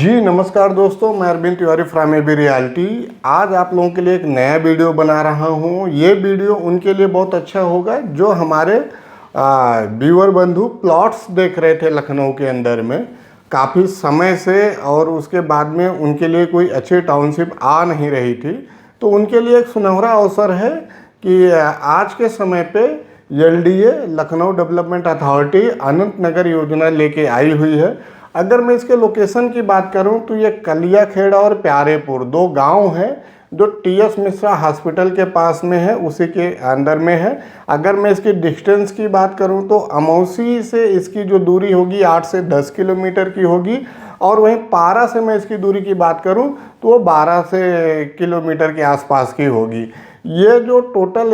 जी नमस्कार दोस्तों, मैं Arvind Tiwari from AB realty. आज आप लोगों के लिए एक नया वीडियो बना रहा हूं। ये वीडियो उनके लिए बहुत अच्छा होगा जो हमारे व्यूअर बंधु प्लॉट्स देख रहे थे लखनऊ के अंदर में काफ़ी समय से, और उसके बाद में उनके लिए कोई अच्छी टाउनशिप आ नहीं रही थी। तो उनके लिए एक सुनहरा अवसर है कि आज के समय पे एलडीए लखनऊ डेवलपमेंट अथॉरिटी अनंत नगर योजना लेके आई हुई है। अगर मैं इसके लोकेशन की बात करूं तो ये कलियाखेड़ा और प्यारेपुर दो गांव हैं जो टीएस मिश्रा हॉस्पिटल के पास में है, उसी के अंदर में है। अगर मैं इसकी डिस्टेंस की बात करूं तो अमौसी से इसकी जो दूरी होगी 8 से 10 किलोमीटर की होगी, और वहीं पारा से मैं इसकी दूरी की बात करूं तो वो 12 से किलोमीटर के आसपास की होगी। ये जो टोटल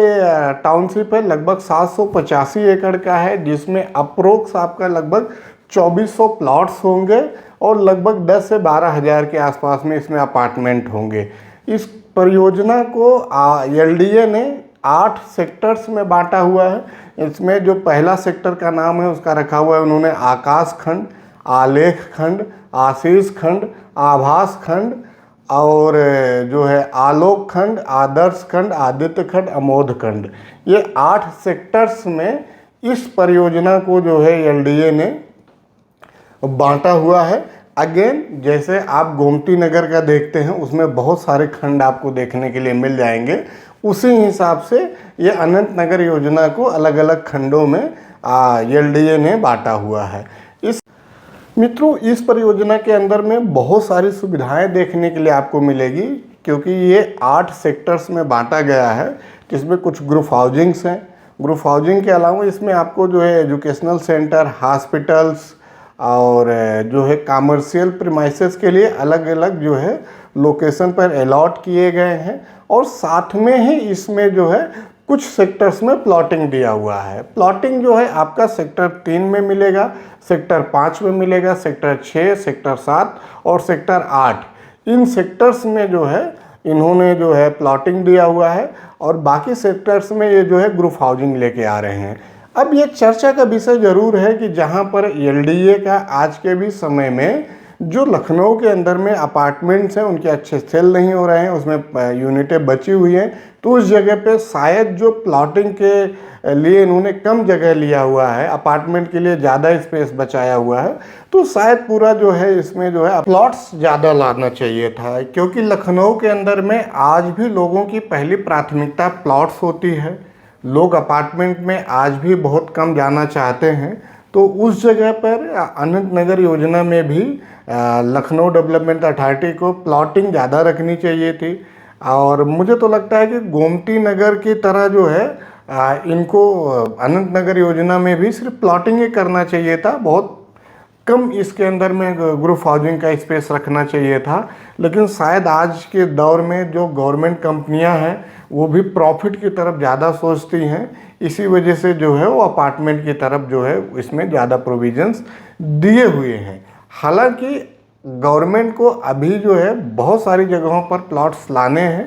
टाउनशिप है लगभग 785 एकड़ का है, जिसमें अप्रोक्स आपका लगभग 2400 प्लॉट्स होंगे और लगभग 10 से 12 हज़ार के आसपास में इसमें अपार्टमेंट होंगे। इस परियोजना को एलडीए ने 8 सेक्टर्स में बांटा हुआ है। इसमें जो पहला सेक्टर का नाम है उसका रखा हुआ है उन्होंने आकाश खंड, आलेख खंड, आशीष खंड, आभास खंड और जो है आलोक खंड, आदर्श खंड, आदित्य खंड, अमोध खंड। ये 8 सेक्टर्स में इस परियोजना को जो है एलडीए ने बांटा हुआ है। अगेन जैसे आप गोमती नगर का देखते हैं उसमें बहुत सारे खंड आपको देखने के लिए मिल जाएंगे, उसी हिसाब से ये अनंत नगर योजना को अलग अलग खंडों में एलडीए ने बांटा हुआ है। मित्रों, इस परियोजना के अंदर में बहुत सारी सुविधाएं देखने के लिए आपको मिलेगी, क्योंकि ये 8 सेक्टर्स में बांटा गया है, जिसमें कुछ ग्रुप हाउसिंग्स हैं। ग्रुप हाउसिंग के अलावा इसमें आपको जो है एजुकेशनल सेंटर, हॉस्पिटल्स और जो है कमर्शियल प्रीमाइसेस के लिए अलग अलग जो है लोकेशन पर अलॉट किए गए हैं, और साथ में ही इसमें जो है कुछ सेक्टर्स में प्लॉटिंग दिया हुआ है। प्लॉटिंग जो है आपका सेक्टर 3 में मिलेगा, सेक्टर 5 में मिलेगा, सेक्टर 6, सेक्टर 7 और सेक्टर 8। इन सेक्टर्स में जो है इन्होंने जो है प्लॉटिंग दिया हुआ है, और बाकी सेक्टर्स में ये जो है ग्रुप हाउसिंग लेके आ रहे हैं। अब ये चर्चा का विषय जरूर है कि जहाँ पर एलडीए का आज के भी समय में जो लखनऊ के अंदर में अपार्टमेंट्स हैं उनके अच्छे सेल नहीं हो रहे हैं, उसमें यूनिटें बची हुई हैं, तो उस जगह पे शायद जो प्लॉटिंग के लिए इन्होंने कम जगह लिया हुआ है, अपार्टमेंट के लिए ज़्यादा स्पेस बचाया हुआ है, तो शायद पूरा जो है इसमें जो है प्लॉट्स ज़्यादा लाना चाहिए था। क्योंकि लखनऊ के अंदर में आज भी लोगों की पहली प्राथमिकता प्लॉट्स होती है। लोग अपार्टमेंट में आज भी बहुत कम जाना चाहते हैं, तो उस जगह पर अनंत नगर योजना में भी लखनऊ डेवलपमेंट अथॉरिटी को प्लॉटिंग ज़्यादा रखनी चाहिए थी। और मुझे तो लगता है कि गोमती नगर की तरह जो है इनको अनंत नगर योजना में भी सिर्फ प्लॉटिंग ही करना चाहिए था, बहुत कम इसके अंदर में ग्रुप हाउसिंग का स्पेस रखना चाहिए था। लेकिन शायद आज के दौर में जो गवर्नमेंट कंपनियां हैं वो भी प्रॉफिट की तरफ ज़्यादा सोचती हैं, इसी वजह से जो है वो अपार्टमेंट की तरफ जो है इसमें ज़्यादा प्रोविजंस दिए हुए हैं। हालांकि गवर्नमेंट को अभी जो है बहुत सारी जगहों पर प्लॉट्स लाने हैं,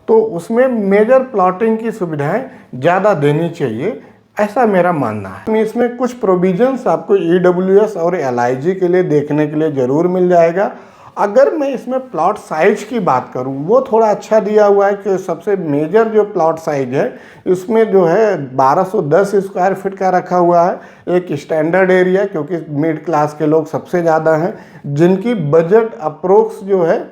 तो उसमें मेजर प्लॉटिंग की सुविधाएं ज़्यादा देनी चाहिए, ऐसा मेरा मानना है। इसमें कुछ प्रोविजंस आपको ईडब्ल्यूएस और एलआईजी के लिए देखने के लिए ज़रूर मिल जाएगा। अगर मैं इसमें प्लॉट साइज की बात करूं, वो थोड़ा अच्छा दिया हुआ है कि सबसे मेजर जो प्लॉट साइज है इसमें जो है 1210 स्क्वायर फीट का रखा हुआ है। एक स्टैंडर्ड एरिया, क्योंकि मिड क्लास के लोग सबसे ज़्यादा हैं, जिनकी बजट अप्रोक्स जो है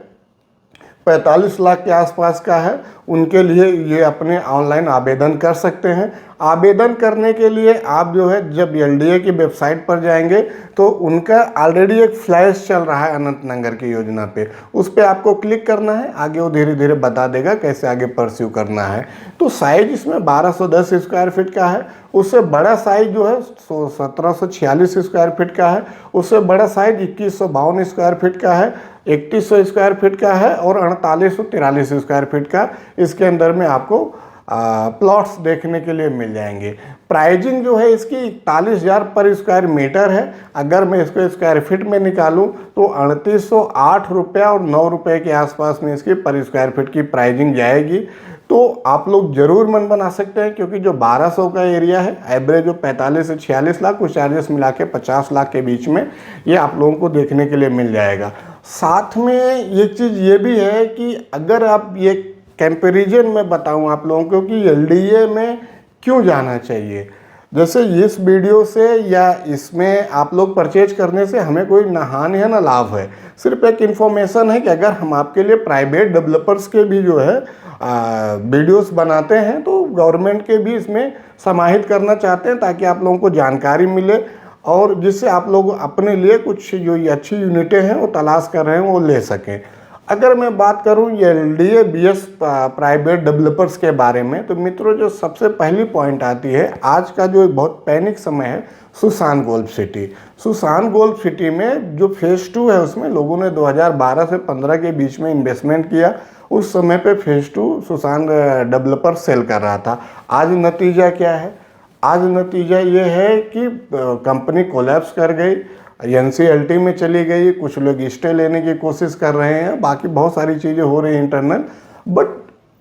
45 लाख के आसपास का है, उनके लिए ये अपने ऑनलाइन आवेदन कर सकते हैं। आवेदन करने के लिए आप जो है जब एलडीए की वेबसाइट पर जाएंगे तो उनका ऑलरेडी एक फ्लैश चल रहा है अनंत नगर की योजना पे, उस पर आपको क्लिक करना है, आगे वो धीरे धीरे बता देगा कैसे आगे परस्यू करना है। तो साइज इसमें 1210 स्क्वायर फीट का है। उससे बड़ा साइज जो है 1746 स्क्वायर फीट का है। उससे बड़ा साइज 2152 स्क्वायर फीट का है, 3100 स्क्वायर फीट का है और 4843 स्क्वायर फीट का इसके अंदर में आपको प्लॉट्स देखने के लिए मिल जाएंगे। प्राइजिंग जो है इसकी 41,000 पर स्क्वायर मीटर है। अगर मैं इसको स्क्वायर फीट में निकालूं तो 3808 रुपया और 9 रुपये के आसपास में इसकी पर स्क्वायर फीट की प्राइजिंग जाएगी। तो आप लोग ज़रूर मन बना सकते हैं, क्योंकि जो 1200 का एरिया है, एवरेज जो 45 से 46 लाख, कुछ चार्जेस मिला के 50 लाख के बीच में ये आप लोगों को देखने के लिए मिल जाएगा। साथ में एक चीज़ ये भी है कि अगर आप ये कंपैरिजन में बताऊं आप लोगों को कि एलडीए में क्यों जाना चाहिए, जैसे इस वीडियो से या इसमें आप लोग परचेज करने से हमें कोई ना हानि है ना लाभ है, सिर्फ एक इन्फॉर्मेशन है कि अगर हम आपके लिए प्राइवेट डेवलपर्स के भी जो है वीडियोस बनाते हैं तो गवर्नमेंट के भी इसमें समाहित करना चाहते हैं ताकि आप लोगों को जानकारी मिले और जिससे आप लोग अपने लिए कुछ जो ये अच्छी यूनिटें हैं वो तलाश कर रहे हैं वो ले सकें। अगर मैं बात करूं ये एलडीए बीएस प्राइवेट डेवलपर्स के बारे में, तो मित्रों जो सबसे पहली पॉइंट आती है, आज का जो बहुत पैनिक समय है Susan golf city. Susan golf city में जो फेज़ 2 है उसमें लोगों ने 2012 से 15 के बीच में इन्वेस्टमेंट किया। उस समय पे फेज़ 2 सुसान डेवलपर सेल कर रहा था। आज नतीजा क्या है? आज नतीजा ये है कि कंपनी कोलैप्स कर गई, एनसीएलटी में चली गई, कुछ लोग स्टे लेने की कोशिश कर रहे हैं, बाकी बहुत सारी चीज़ें हो रही हैं इंटरनल। बट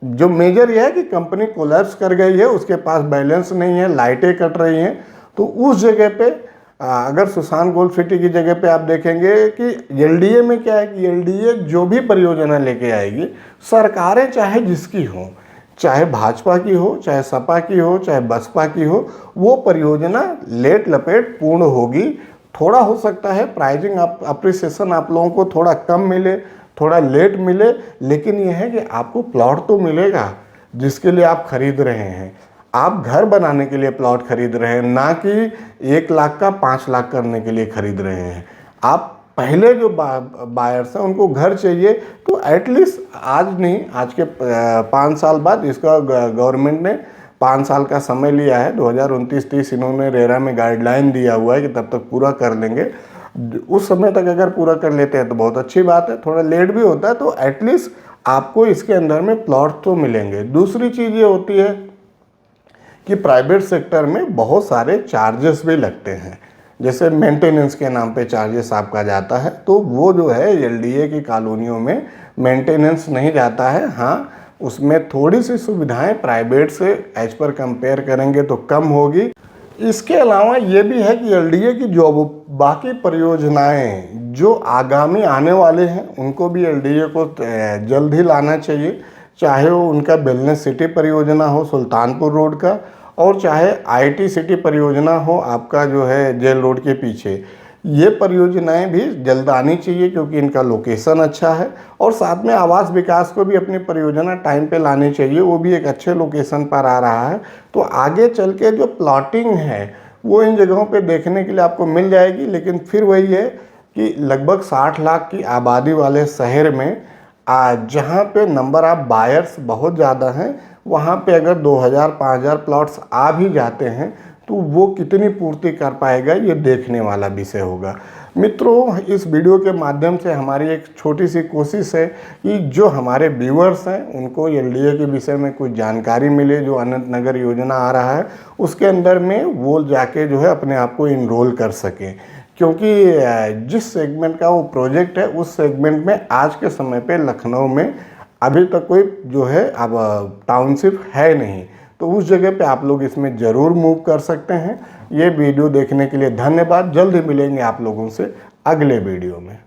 जो मेजर ये है कि कंपनी कोलैप्स कर गई है, उसके पास बैलेंस नहीं है, लाइटें कट रही हैं। तो उस जगह पे अगर सुसान गोल्फ सिटी की जगह पे आप देखेंगे कि एलडीए में क्या है कि एलडीए जो भी परियोजना लेके आएगी, सरकारें चाहे जिसकी हों, चाहे भाजपा की हो, चाहे सपा की हो, चाहे बसपा की हो, वो परियोजना लेट लपेट पूर्ण होगी। थोड़ा हो सकता है प्राइजिंग अप्रिसिएशन आप लोगों को थोड़ा कम मिले, थोड़ा लेट मिले, लेकिन यह है कि आपको प्लॉट तो मिलेगा जिसके लिए आप खरीद रहे हैं। आप घर बनाने के लिए प्लॉट खरीद रहे हैं, ना कि 1 लाख का 5 लाख करने के लिए खरीद रहे हैं। आप पहले जो बायर्स हैं उनको घर चाहिए, तो एटलीस्ट आज नहीं, आज के 5 साल बाद इसका गवर्नमेंट ने 5 साल का समय लिया है। 2029-30 इन्होंने रेरा में गाइडलाइन दिया हुआ है कि तब तक पूरा कर लेंगे। उस समय तक अगर पूरा कर लेते हैं तो बहुत अच्छी बात है। थोड़ा लेट भी होता है तो एटलीस्ट आपको इसके अंदर में प्लॉट तो मिलेंगे। दूसरी चीज़ ये होती है कि प्राइवेट सेक्टर में बहुत सारे चार्जेस भी लगते हैं, जैसे मेंटेनेंस के नाम पे चार्जेस आपका जाता है, तो वो जो है एलडीए की कॉलोनियों में मेंटेनेंस नहीं जाता है। हाँ, उसमें थोड़ी सी सुविधाएं प्राइवेट से एज पर कंपेयर करेंगे तो कम होगी। इसके अलावा ये भी है कि एलडीए की जो बाकी परियोजनाएं जो आगामी आने वाले हैं उनको भी एलडीए को जल्द ही लाना चाहिए, चाहे वो उनका वेलनेस सिटी परियोजना हो सुल्तानपुर रोड का, और चाहे आईटी सिटी परियोजना हो आपका जो है जेल रोड के पीछे। ये परियोजनाएं भी जल्द आनी चाहिए क्योंकि इनका लोकेशन अच्छा है, और साथ में आवास विकास को भी अपनी परियोजना टाइम पे लानी चाहिए, वो भी एक अच्छे लोकेशन पर आ रहा है। तो आगे चल के जो प्लॉटिंग है वो इन जगहों पे देखने के लिए आपको मिल जाएगी। लेकिन फिर वही है कि लगभग 60 लाख की आबादी वाले शहर में जहाँ पे नंबर ऑफ बायर्स बहुत ज़्यादा हैं, वहाँ पे अगर 2000-5000 प्लॉट्स आ भी जाते हैं तो वो कितनी पूर्ति कर पाएगा, ये देखने वाला विषय होगा। मित्रों, इस वीडियो के माध्यम से हमारी एक छोटी सी कोशिश है कि जो हमारे व्यूअर्स हैं उनको एलडीए के विषय में कुछ जानकारी मिले। जो अनंत नगर योजना आ रहा है उसके अंदर में वो जाके जो है अपने आप को इनरोल कर सकें, क्योंकि जिस सेगमेंट का वो प्रोजेक्ट है उस सेगमेंट में आज के समय पे लखनऊ में अभी तक कोई जो है अब टाउनशिप है नहीं, तो उस जगह पे आप लोग इसमें ज़रूर मूव कर सकते हैं। ये वीडियो देखने के लिए धन्यवाद। जल्द ही मिलेंगे आप लोगों से अगले वीडियो में।